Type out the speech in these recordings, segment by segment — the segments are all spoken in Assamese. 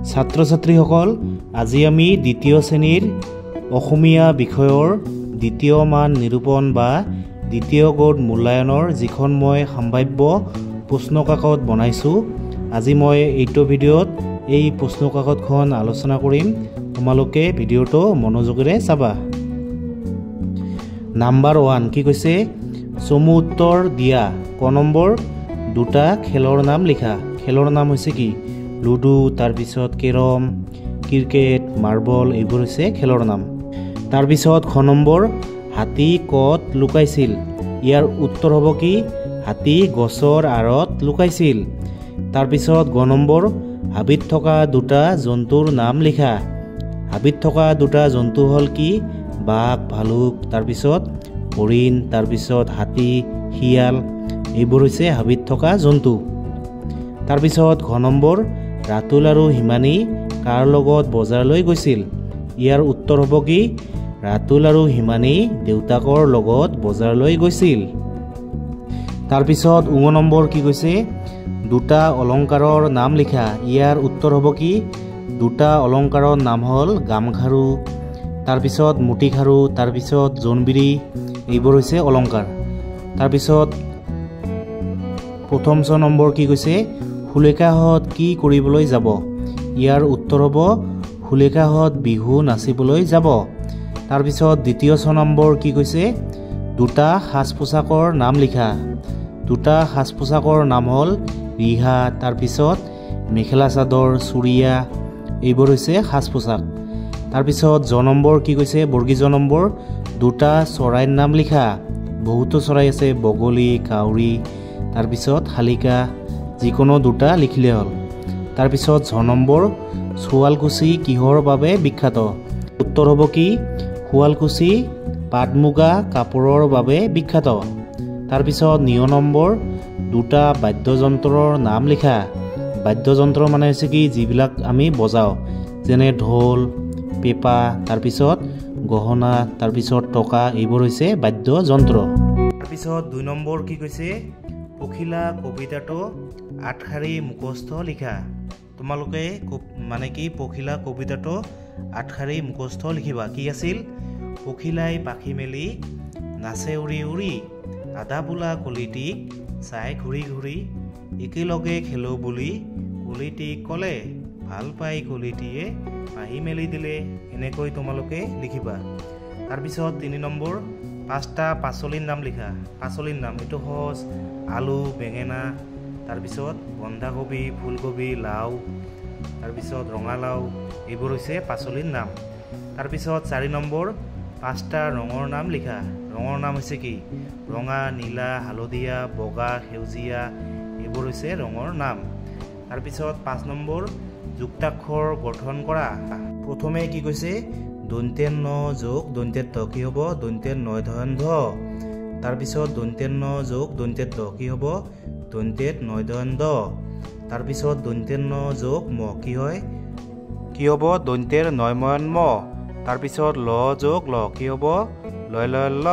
ছাত্ৰ ছাত্ৰীসকল আজি আমি দ্বিতীয় শ্ৰেণীৰ অসমীয়া বিষয়ৰ দ্বিতীয় মান নিৰূপণ বা দ্বিতীয় গড় মূল্যায়নৰ যিখন মই সম্ভাব্য প্ৰশ্ন কাকত বনাইছোঁ আজি মই এইটো ভিডিঅ'ত এই প্ৰশ্ন কাকতখন আলোচনা কৰিম তোমালোকে ভিডিঅ'টো মনোযোগেৰে চাবা নাম্বাৰ 1 কি কৈছে চমু উত্তৰ দিয়া ক নম্বৰ দুটা খেলৰ নাম লিখা খেলৰ নাম হৈছে কি লুডু তাৰ পিছত কেৰম ক্ৰিকেট মাৰ্বল এইবোৰ হৈছে খেলৰ নাম তাৰ পিছত খ নম্বৰ হাতী কত লুকাইছিল ইয়াৰ উত্তৰ হ'ব কি হাতী গছৰ আঁৰত লুকাইছিল তাৰ পিছত গ নম্বৰ হাবিত থকা দুটা জন্তুৰ নাম লিখা হাবিত থকা দুটা জন্তু হ'ল কি বাঘ ভালুক তাৰ পিছত হৰিণ তাৰ পিছত হাতী শিয়াল এইবোৰ হৈছে হাবিত থকা জন্তু তাৰ পিছত ঘ নম্বৰ ৰাতুল আৰু হিমানী কাৰ লগত বজাৰলৈ গৈছিল ইয়াৰ উত্তৰ হ'ব কি ৰাতুল আৰু হিমানী দেউতাকৰ লগত বজাৰলৈ গৈছিল তাৰ পিছত ঙ নম্বৰ কি কৈছে দুটা অলংকাৰৰ নাম লিখা ইয়াৰ উত্তৰ হ'ব কি দুটা অলংকাৰৰ নাম হ'ল গামখাৰু তাৰ পিছত মুঠিখাৰু তাৰ পিছত জোনবিৰি এইবোৰ হৈছে অলংকাৰ তাৰ পিছত প্ৰথম নম্বৰ কি কৈছে সুলেখাহঁত কি কৰিবলৈ যাব ইয়াৰ উত্তৰ হ'ব সুলেখাহঁত বিহু নাচিবলৈ যাব তাৰ পিছত দ্বিতীয় নম্বৰ কি কৈছে দুটা সাজ পোছাকৰ নাম লিখা দুটা সাজ পোছাকৰ নাম হ'ল ৰিহা তাৰ পিছত মেখেলা চাদৰ চুৰিয়া এইবোৰ হৈছে সাজ পোছাক তাৰ পিছত জ নম্বৰ কি কৈছে বৰ্গীয় নম্বৰ দুটা চৰাইৰ নাম লিখা বহুতো চৰাই আছে বগলী কাউৰী তাৰ পিছত শালিকা যিকোনো দুটা লিখিলে হ'ল তাৰ পিছত ঝ নম্বৰ শুৱালকুছি কিহৰ বাবে বিখ্যাত উত্তৰ হ'ব কি শুৱালকুছি পাট মুগা কাপোৰৰ বাবে বিখ্যাত তাৰ পিছত নিয় নম্বৰ দুটা বাদ্যযন্ত্ৰৰ নাম লিখা বাদ্যযন্ত্ৰ মানে হৈছে কি যিবিলাক আমি বজাওঁ যেনে ঢোল পেঁপা তাৰ পিছত গহনা তাৰ পিছত টকা এইবোৰ হৈছে বাদ্যযন্ত্ৰ তাৰ পিছত 2 নম্বৰ কি কৈছে পখিলা কবিতাটো আঠশাৰী মুখস্থ লিখা তোমালোকে মানে কি পখিলা কবিতাটো আঠশাৰী মুখস্থ লিখিবা কি আছিল পখিলাই পাখি মেলি নাচে উৰি উৰি আধা বোলা কলিটিক চাই ঘূৰি ঘূৰি একেলগে খেলো বুলি কলিটিক ক'লে ভাল পাই কলিটিয়ে পাহি মেলি দিলে এনেকৈ তোমালোকে লিখিবা তাৰপিছত 3 নম্বৰ 5টা পাচলিৰ নাম লিখা পাচলিৰ নাম এইটো সহজ আলু বেঙেনা তাৰপিছত বন্ধাকবি ফুলকবি লাও তাৰপিছত ৰঙালাও এইবোৰ হৈছে পাচলিৰ নাম তাৰপিছত 4 নম্বৰ 5টা ৰঙৰ নাম লিখা ৰঙৰ নাম হৈছে কি ৰঙা নীলা হালধীয়া বগা সেউজীয়া এইবোৰ হৈছে ৰঙৰ নাম তাৰপিছত 5 নম্বৰ যুক্তাক্ষৰ গঠন কৰা প্ৰথমে কি কৈছে দন্তেন ন যোগ দন্তেত ত কি হ'ব দন্তেন নয় ধন ধ তাৰপিছত দন্তেন ন যোগ দন্তেত ত কি হ'ব দন্তেত নয় ধন দ তাৰপিছত দন্তেন ন যোগ ম কি হয় কি হ'ব দন্তেৰ নয় ময়ন ম তাৰপিছত ল যোগ ল কি হ'ব লয় লয় ল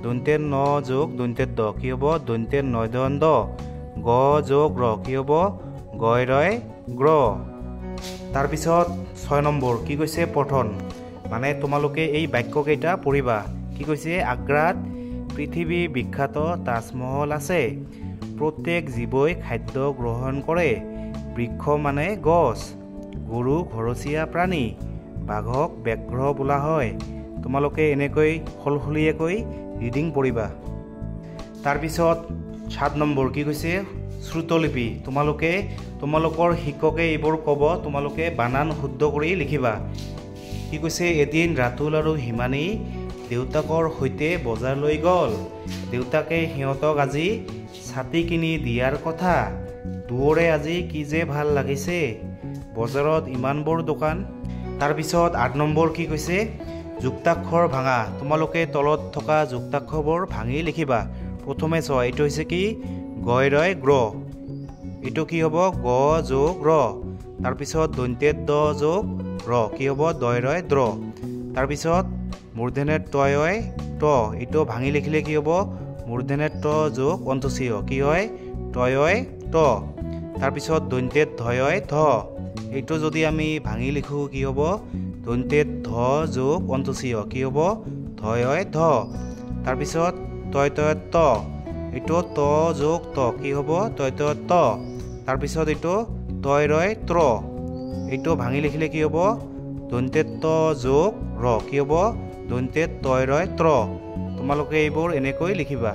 দন্তেৰ ন যোগ দন্তেত দ কি হ'ব দন্তেৰ নয় ধন দ গ যোগ ৰ কি হ'ব গয় ৰয় গ্ৰ তাৰপিছত 6 নম্বৰ কি কৈছে পঠন মানে তোমালোকে এই বাক্যকেইটা পঢ়িবা কি কৈছে আগ্ৰাত পৃথিৱী বিখ্যাত তাজমহল আছে প্ৰত্যেক জীৱই খাদ্য গ্ৰহণ কৰে বৃক্ষ মানে গছ গৰু ঘৰচীয়া প্ৰাণী বাঘক ব্যাঘ্ৰ বোলা হয় তোমালোকে এনেকৈ সলসলীয়াকৈ ৰিডিং পঢ়িবা তাৰপিছত 7 নম্বৰ কি কৈছে শ্ৰুতলিপি তোমালোকে তোমালোকৰ শিক্ষকে এইবোৰ ক'ব তোমালোকে বানান শুদ্ধ কৰি লিখিবা কি কৈছে এদিন ৰাতুল আৰু হিমানী দেউতাকৰ সৈতে বজাৰলৈ গ'ল দেউতাকে সিহঁতক আজি ছাতি কিনি দিয়াৰ কথা দুৱৰে আজি কি যে ভাল লাগিছে বজাৰত ইমানবোৰ দোকান তাৰপিছত 8 নম্বৰ কি কৈছে যুক্তাক্ষৰ ভাঙা তোমালোকে তলত থকা যুক্তাক্ষৰবোৰ ভাঙি লিখিবা প্ৰথমে চোৱা এইটো হৈছে কি গয় ৰয় গ্ৰ এইটো কি হ'ব গ যোগ ৰ তাৰপিছত দন্তেত দ যোগ ৰ কি হ'ব দয় ৰয় দ্ৰ তাৰপিছত মূৰ্ধন্যত তয় ত এইটো ভাঙি লিখিলে কি হ'ব মূৰ্ধন্যত ত যোগ অন্তস্য কি হয় তয় ত তাৰপিছত দন্তেত ধয় ধ এইটো যদি আমি ভাঙি লিখো কি হ'ব দন্তে ধ যোগ অন্তসীয় কি হ'ব ধয় হয় ধ তাৰপিছত তয় তয় ত এইটো ত যোগ ত কি হ'ব তয় তয় ত তাৰপিছত এইটো তয় ৰয় ত্ৰ এইটো ভাঙি লিখিলে কি হ'ব দন্তে ত যোগ ৰ কি হ'ব দন্তে তয় ৰয় ত্ৰ তোমালোকে এইবোৰ এনেকৈ লিখিবা